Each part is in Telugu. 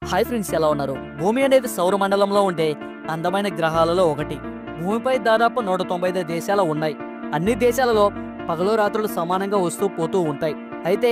హాయ్ ఫ్రెండ్స్, ఎలా ఉన్నారు? భూమి అనేది సౌర మండలంలో ఉండే అందమైన గ్రహాలలో ఒకటి. భూమిపై దాదాపు 195 దేశాలు ఉన్నాయి. అన్ని దేశాలలో పగలు రాత్రులు సమానంగా వస్తూ పోతూ ఉంటాయి. అయితే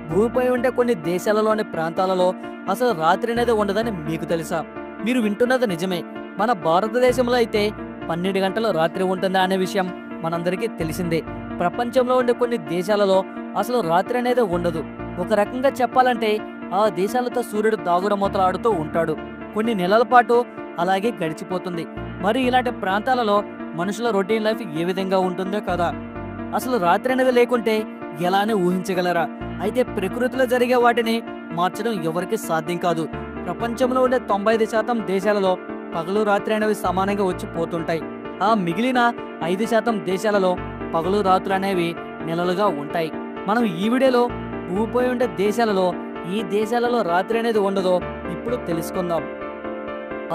భూమిపై ఉండే కొన్ని దేశాలలోని ప్రాంతాలలో అసలు రాత్రి అనేది ఉండదని మీకు తెలుసా? మీరు వింటున్నది నిజమే. మన భారతదేశంలో అయితే 12 గంటల రాత్రి ఉంటుందా అనే విషయం మనందరికీ తెలిసిందే. ప్రపంచంలో ఉండే కొన్ని దేశాలలో అసలు రాత్రి అనేది ఉండదు. ఒక రకంగా చెప్పాలంటే ఆ దేశాలతో సూర్యుడు దాగుడుమూతలు ఆడుతూ ఉంటాడు. కొన్ని నెలల పాటు అలాగే గడిచిపోతుంది. మరి ఇలాంటి ప్రాంతాలలో మనుషుల రొటీన్ లైఫ్ ఏ విధంగా ఉంటుందో కదా. అసలు రాత్రి అనేది లేకుంటే ఎలా అని ఊహించగలరా? అయితే ప్రకృతిలో జరిగే వాటిని మార్చడం ఎవరికి సాధ్యం కాదు. ప్రపంచంలో ఉండే 95% దేశాలలో పగలు రాత్రి అనేవి సమానంగా వచ్చి పోతుంటాయి. ఆ మిగిలిన 5% దేశాలలో పగలు రాత్రులు అనేవి నెలలుగా ఉంటాయి. మనం ఈ వీడియోలో భూమిపై ఉండే దేశాలలో ఈ దేశాలలో రాత్రి అనేది ఉండదో ఇప్పుడు తెలుసుకుందాం.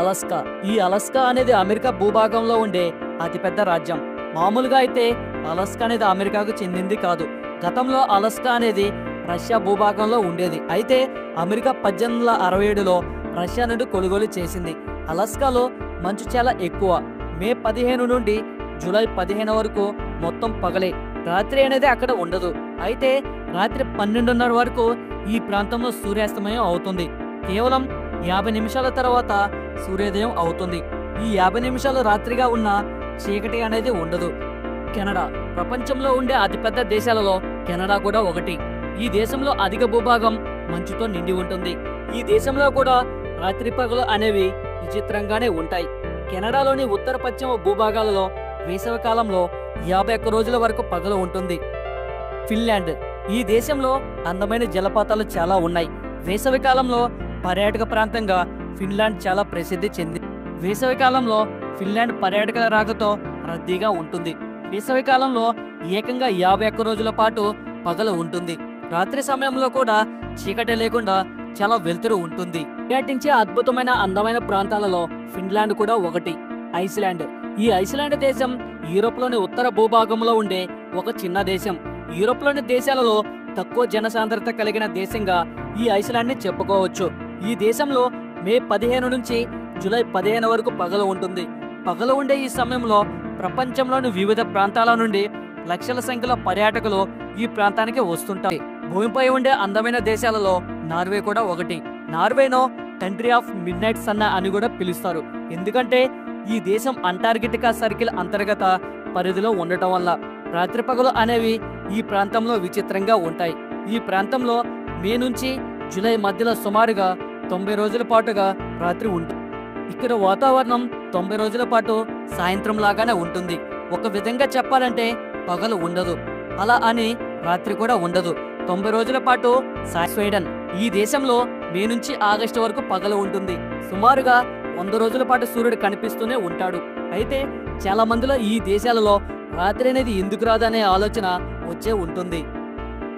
అలాస్కా. ఈ అలాస్కా అనేది అమెరికా భూభాగంలో ఉండే అతిపెద్ద రాజ్యం. మామూలుగా అయితే అలాస్కా అనేది అమెరికాకు చెందింది కాదు. గతంలో అలాస్కా అనేది రష్యా భూభాగంలో ఉండేది. అయితే అమెరికా 1867లో రష్యా నుండి కొనుగోలు చేసింది. అలాస్కాలో మంచు చాలా ఎక్కువ. మే 15 నుండి జూలై 15 వరకు మొత్తం పగలే. రాత్రి అనేది అక్కడ ఉండదు. అయితే రాత్రి 12:30 వరకు ఈ ప్రాంతంలో సూర్యాస్తమయం అవుతుంది. కేవలం 50 నిమిషాల తర్వాత సూర్యోదయం అవుతుంది. ఈ 50 నిమిషాలు రాత్రిగా ఉన్న చీకటి అనేది ఉండదు. కెనడా. ప్రపంచంలో ఉండే అతిపెద్ద దేశాలలో కెనడా కూడా ఒకటి. ఈ దేశంలో అధిక భూభాగం మంచుతో నిండి ఉంటుంది. ఈ దేశంలో కూడా రాత్రి పగలు అనేవి విచిత్రంగానే ఉంటాయి. కెనడాలోని ఉత్తర పశ్చిమ భూభాగాలలో వేసవి కాలంలో 51 రోజుల వరకు పగలు ఉంటుంది. ఫిన్లాండ్. ఈ దేశంలో అందమైన జలపాతాలు చాలా ఉన్నాయి. వేసవి కాలంలో పర్యాటక ప్రాంతంగా ఫిన్లాండ్ చాలా ప్రసిద్ధి చెందింది. వేసవి కాలంలో ఫిన్లాండ్ పర్యాటకుల రాకతో రద్దీగా ఉంటుంది. వేసవి కాలంలో ఏకంగా 51 రోజుల పాటు పగలు ఉంటుంది. రాత్రి సమయంలో కూడా చీకటి లేకుండా చాలా వెలుతురు ఉంటుంది. పర్యటించే అద్భుతమైన అందమైన ప్రాంతాలలో ఫిన్లాండ్ కూడా ఒకటి. ఐస్లాండ్. ఈ ఐస్లాండ్ దేశం యూరోప్లోని ఉత్తర భూభాగంలో ఉండే ఒక చిన్న దేశం. యూరోప్లోని దేశాలలో తక్కువ జనసాంద్రత కలిగిన దేశంగా ఈ ఐస్లాండ్ ని చెప్పుకోవచ్చు. ఈ దేశంలో మే 15 నుంచి జూలై 15 వరకు పగలు ఉంటుంది. పగలు ఉండే ఈ సమయంలో ప్రపంచంలోని వివిధ ప్రాంతాల నుండి లక్షల సంఖ్యలో పర్యాటకులు ఈ ప్రాంతానికి వస్తుంటారు. భూమిపై ఉండే అందమైన దేశాలలో నార్వే కూడా ఒకటి. నార్వేను country of midnight sun అని కూడా పిలుస్తారు. ఎందుకంటే ఈ దేశం అంటార్కిటికా సర్కిల్ అంతర్గత పరిధిలో ఉండటం వల్ల రాత్రి పగలు అనేవి ఈ ప్రాంతంలో విచిత్రంగా ఉంటాయి. ఈ ప్రాంతంలో మే నుంచి జూలై మధ్యలో సుమారుగా 90 రోజుల పాటుగా రాత్రి ఉంటుంది. ఇక్కడ వాతావరణం 90 రోజుల పాటు సాయంత్రం లాగానే ఉంటుంది. ఒక విధంగా చెప్పాలంటే పగలు ఉండదు, అలా అని రాత్రి కూడా ఉండదు. 90 రోజుల పాటు స్వీడన్. ఈ దేశంలో మే నుంచి ఆగస్టు వరకు పగలు ఉంటుంది. సుమారుగా 100 రోజుల పాటు సూర్యుడు కనిపిస్తూనే ఉంటాడు. అయితే చాలా మందిలో ఈ దేశాలలో రాత్రి అనేది ఎందుకు రాదనే ఆలోచన వచ్చే ఉంటుంది.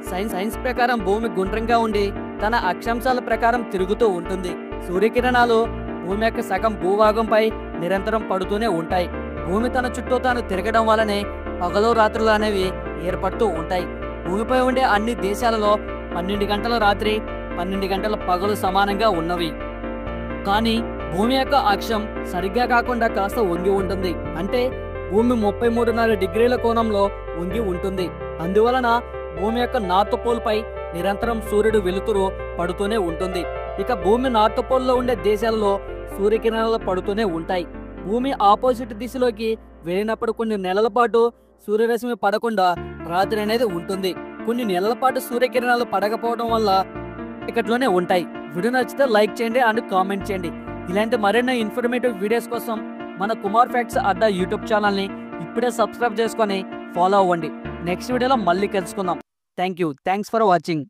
సైన్స్ ప్రకారం భూమి గుండ్రంగా ఉండి తన అక్షాంశాల ప్రకారం తిరుగుతూ ఉంటుంది. సూర్యకిరణాలు భూమి యొక్క సగం భూభాగంపై నిరంతరం పడుతూనే ఉంటాయి. భూమి తన చుట్టూ తాను తిరగడం వల్లనే పగలు రాత్రులు అనేవి ఏర్పడుతూ ఉంటాయి. భూమిపై ఉండే అన్ని దేశాలలో 12 గంటల రాత్రి 12 గంటల పగలు సమానంగా ఉన్నవి. కానీ భూమి యొక్క అక్షం సరిగ్గా కాకుండా కాస్త వంగి ఉంటుంది. అంటే భూమి 33.5 డిగ్రీల కోణంలో వంగి ఉంటుంది. అందువలన భూమి యొక్క నార్త్ పోల్ పై నిరంతరం సూర్యుడు వెలుతురు పడుతూనే ఉంటుంది. ఇక భూమి నార్త్ పోల్ లో ఉండే దేశాలలో సూర్యకిరణాలు పడుతూనే ఉంటాయి. భూమి ఆపోజిట్ దిశలోకి వెళ్ళినప్పుడు కొన్ని నెలల పాటు సూర్యరశ్మి పడకుండా రాత్రి అనేది ఉంటుంది. కొన్ని నెలల పాటు సూర్యకిరణాలు పడకపోవడం వల్ల ఇక్కట్లోనే ఉంటాయి. వీడియో నచ్చితే లైక్ చేయండి అండ్ కామెంట్ చేయండి. ఇలాంటి మరెన్నో ఇన్ఫర్మేటివ్ వీడియోస్ కోసం మన కుమార్ ఫ్యాక్ట్స్ అడ్డా యూట్యూబ్ ఛానల్ని ఇప్పుడే సబ్స్క్రైబ్ చేసుకొని ఫాలో అవ్వండి. నెక్స్ట్ వీడియోలో మళ్ళీ కలుసుకుందాం. Thanks for watching.